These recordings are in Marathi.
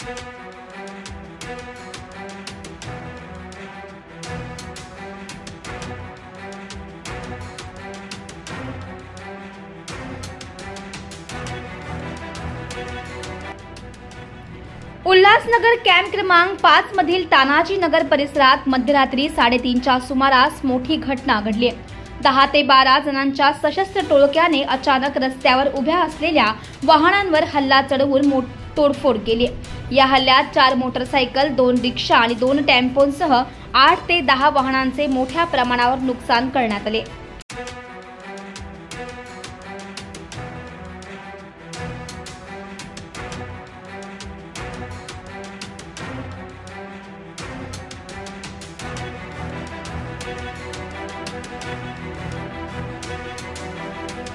उल्हासनगर कॅम्प क्रमांक 5 मधील तानाजी नगर परिसरात मध्यरात्री 3:30च्या सुमारास मोठी घटना घडली। 10 ते 12 जणांच्या सशस्त्र टोळक्याने अचानक रस्त्यावर उभ्या असलेल्या वाहनांवर हल्ला चढवून तोडफोड केली। या हल्ल्यात 4 मोटरसायकल, 2 रिक्षा आणि 2 टेम्पोंसह 8 ते 10 वाहनांचे मोठ्या प्रमाणावर नुकसान करण्यात आले।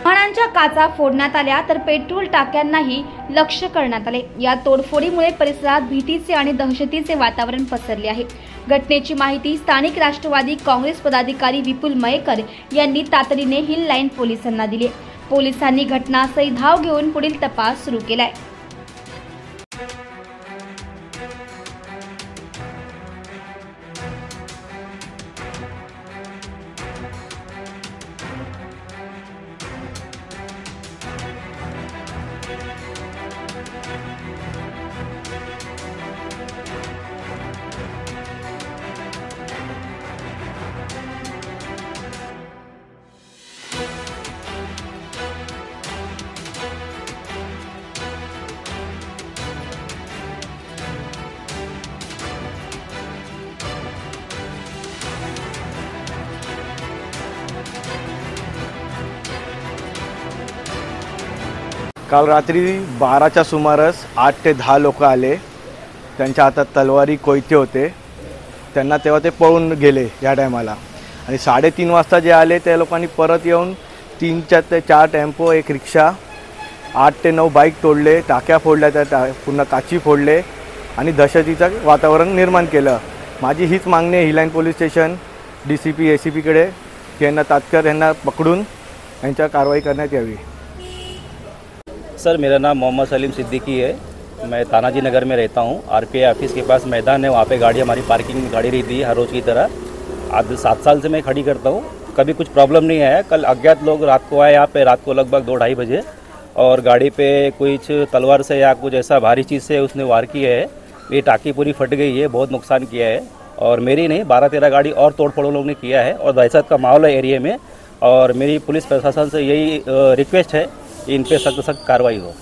वाहनांच्या काचा फोडण्यात आल्या तर पेट्रोल टाक्यांनाही लक्ष्य करण्यात आले। या तोडफोडीमुळे परिसरात भीतीचे आणि दहशतीचे वातावरण पसरले आहे। घटनेची माहिती स्थानिक राष्ट्रवादी काँग्रेस पदाधिकारी विपुल मयेकर यांनी तातडीने हिल लाईन पोलिसांना दिली। पोलिसांनी घटनास्थळी धाव घेऊन पुढील तपास सुरू केलाय। काल रात्री 12च्या सुमारास 8 ते 10 लोक आले। त्यांच्या हातात तलवारी, कोयते होते। त्यांना तेव्हा ते पळून गेले या टायमाला। आणि 3:30 वाजता जे आले त्या लोकांनी परत येऊन 3 ते 4 टेम्पो, 1 रिक्षा, 8 ते 9 बाईक तोडले, टाक्या फोडल्या, त्या पुन्हा काची फोडले आणि दहशतीचं वातावरण निर्माण केलं। माझी हीच मागणी आहे hill line police station, DCP, ACP कडे की यांना तात्काळ यांना पकडून यांच्या कारवाई करण्यात यावी। सर, मेरा नाम मोहम्मद सलीम सिद्दीकी है। मैं तानाजी नगर में रहता हूँ। RPI ऑफिस के पास मैदान है, वहाँ पे गाड़ी, हमारी पार्किंग में गाड़ी रहती है हर रोज़ की तरह। आज 7 साल से मैं खड़ी करता हूँ, कभी कुछ प्रॉब्लम नहीं आया। कल अज्ञात लोग रात को आए यहाँ पे, रात को लगभग 2-2:30 बजे, और गाड़ी पे कुछ तलवार से या कुछ ऐसा भारी चीज़ से उसने वार किया है। ये टाकी पूरी फट गई है, बहुत नुकसान किया है। और मेरी नहीं, 12-13 गाड़ी और तोड़फोड़ लोगों ने किया है। और दहशत का माहौल है एरिया में। और मेरी पुलिस प्रशासन से यही रिक्वेस्ट है कि इन पे सख्त कार्रवाई हो।